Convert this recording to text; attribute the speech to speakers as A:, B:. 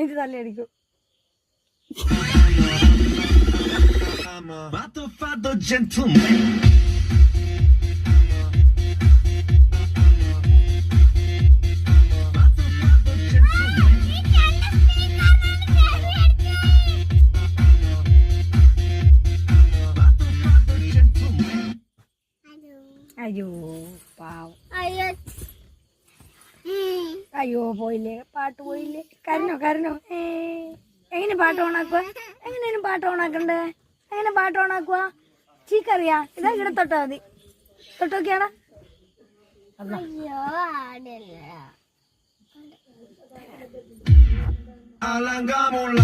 A: ഇത് തലയടിക്കും. അയ്യോ പാവം. അയ്യോ പോയില്ലേ, പാട്ട് പോയില്ലേ. കരഞ്ഞോ. എങ്ങനെ പാട്ട് ഓണാക്കുക? എങ്ങനെയാണ് പാട്ട് ഓണാക്കണ്ടേ? എങ്ങനെ പാട്ട് ഓണാക്കുക? ചീക്കറിയാ? ഇതാ ഇവിടെ തൊട്ടാ മതി. തൊട്ടോക്കെയാണ്.
B: Alangamos la